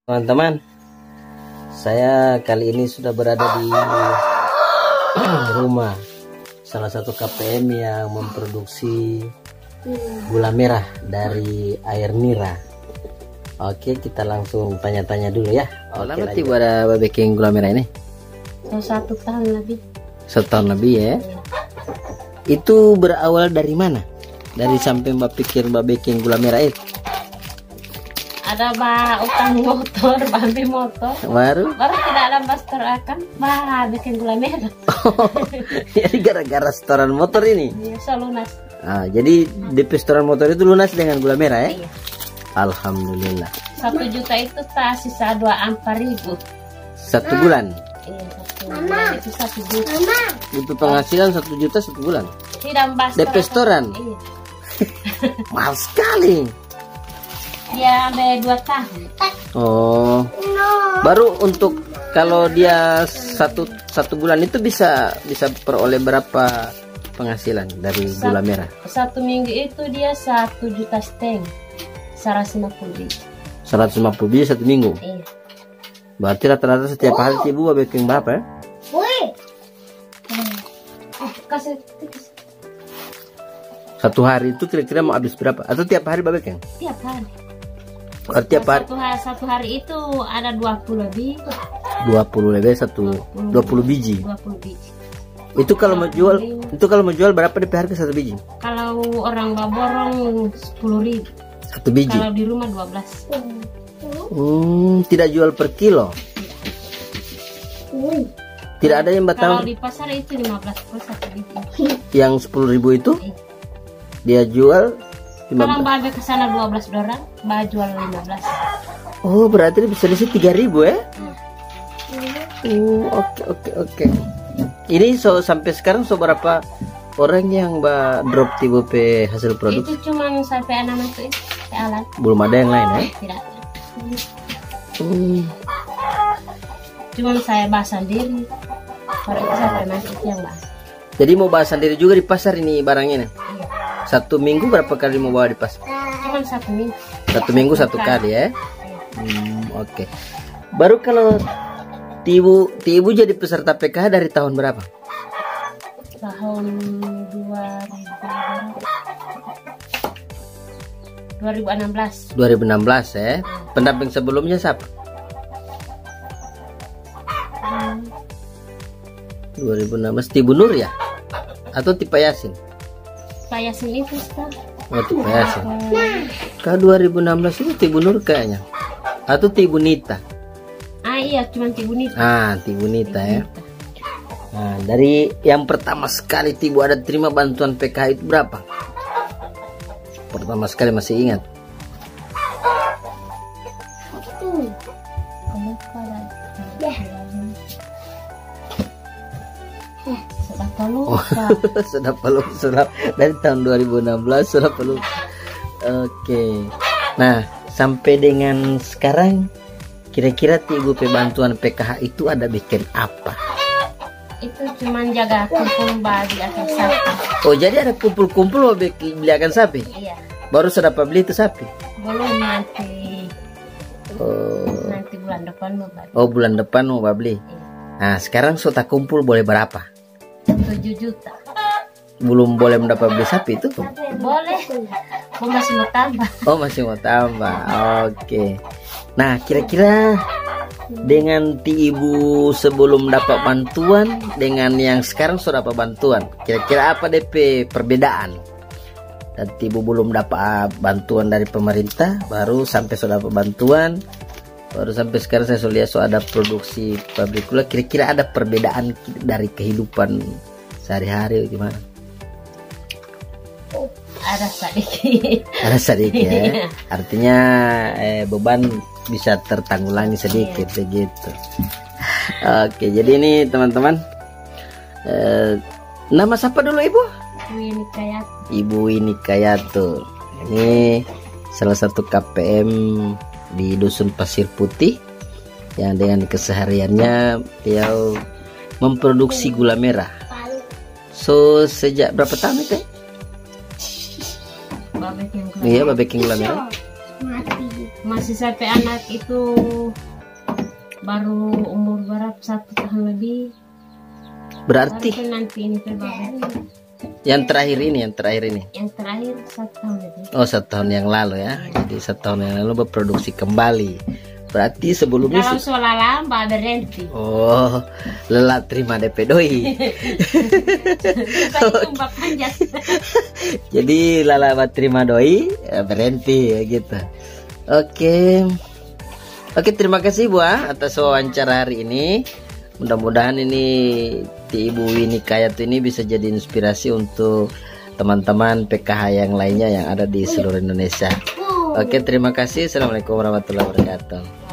Teman-teman, saya kali ini sudah berada di rumah salah satu KPM yang memproduksi gula merah dari air nira. Oke, kita langsung tanya-tanya dulu ya. Lama tiba ada bikin gula merah ini? 1 tahun lebih. 1 tahun lebih ya. Itu berawal dari mana? Dari sampai Mbak pikir Mbak bikin gula merah itu? Ada utang motor, bambi motor. Baru Tidak ada pastor akan bikin gula merah. Jadi gara-gara setoran motor ini? Iya, so lunas. Jadi DP setoran motor itu lunas dengan gula merah ya? Iya. Alhamdulillah. 1 juta itu tak sisa 24.000. 1 bulan? Iya, 1 bulan itu 1 juta. Itu penghasilan 1 juta 1 bulan? Tidak pastor. DP setoran? Iya. Mahal sekali. Dia ada 2 tahun. Oh. Baru untuk kalau dia satu bulan itu bisa peroleh berapa penghasilan dari gula merah? 1 minggu itu dia 1,5 juta. 150 biji. 150 biji 1 minggu. Iya. Berarti rata-rata setiap hari ibu bikin berapa ya? Kasih. 1 hari itu kira-kira mau habis berapa? Atau tiap hari bikin? Tiap hari. Tiap hari? Satu hari itu ada 20 lebih. 20 lebih 20 biji. 20 biji. Itu kalau mau jual berapa DP harga 1 biji? Kalau orang baborong 10.000. 1 biji. Kalau di rumah 12. Tidak jual per kilo. Tidak ada yang Kalau di pasar itu 15 per 1 biji. Yang 10.000 itu dia jual 15. Kalau mbak ke sana 12 orang, mbak jual 15. Oh, berarti bisa di sini 3.000 ya? Oke. Ini sampai sekarang berapa orang yang mbak drop tipe hasil produksi? Itu cuma sampai anak itu alat. Belum ada yang lain ya? Tidak. Cuma saya bahas sendiri. Kalau itu sampai nanti itu yang bahas. Jadi mau bahas sendiri juga di pasar ini barangnya? Iya. 1 minggu berapa kali mau bawa di pasar? Cuma 1 minggu. 1 minggu 1 kali ya? Oke. Baru kalau Tibu jadi peserta PKH dari tahun berapa? Tahun 2016. 2016 ya. Pendamping sebelumnya siapa? 2016 Tibu Nur ya? Atau Tipe Yasin? Pak Yasin itu Ustaz. Oh, Tipe Yasin. Kalau 2016 itu Tibu Nur kayaknya. Atau Tibu Nita? Iya, cuma Tibu Nita. Tibu Nita ya. Nah, dari yang pertama sekali Tibu ada terima bantuan PKH itu berapa? Pertama sekali masih ingat? Sudah lupa dari tahun 2016 sudah lupa. Oke. Nah, sampai dengan sekarang kira-kira Tibu bantuan PKH itu ada bikin apa? Itu cuma jaga kumpul bagi akan sapi. Oh, jadi ada kumpul-kumpul beli akan sapi? Iya. Baru sudah beli itu sapi? Belum, nanti bulan depan mau beli. Oh, bulan depan mau beli. Iya. Nah, sekarang sudah kumpul boleh berapa? 7 juta. Belum boleh mendapat beli sapi itu? Boleh. Aku masih mau tambah. Oh, masih mau tambah. Oke. Nah, kira-kira dengan Ibu sebelum dapat bantuan dengan yang sekarang sudah dapat bantuan, kira-kira apa DP perbedaan? Dan Ibu belum dapat bantuan dari pemerintah, baru sampai sudah dapat bantuan, baru sampai sekarang saya sudah lihat ada produksi pabrik gula. Kira-kira ada perbedaan dari kehidupan sehari-hari gimana? Ada sedikit. Ada sedikit ya. Artinya beban bisa tertanggulangi sedikit begitu. Oke, jadi ini teman-teman, nama siapa dulu Ibu? Ibu Wini Kayatul. Ini salah satu KPM di Dusun Pasir Putih yang dengan kesehariannya beliau memproduksi gula merah. So sejak berapa tahun itu? Babeking Iya, babeking gula merah. Mas masih sampai anak itu baru umur berapa 1 tahun lebih. Berarti Baru nanti ini Februari. yang terakhir ini Yang terakhir 1 tahun lebih. oh 1 tahun yang lalu ya. Jadi 1 tahun yang lalu berproduksi kembali. Berarti sebelumnya Dalam soal lamba berhenti. oh lelah terima DP doi. Saya tumbak panjat. Jadi lala terima doi berhenti ya gitu. Oke. Oke, terima kasih Bu atas wawancara hari ini. Mudah-mudahan ini di Ibu Winnie Kayat ini bisa jadi inspirasi untuk teman-teman PKH yang lainnya yang ada di seluruh Indonesia. Oke, terima kasih. Assalamualaikum warahmatullahi wabarakatuh.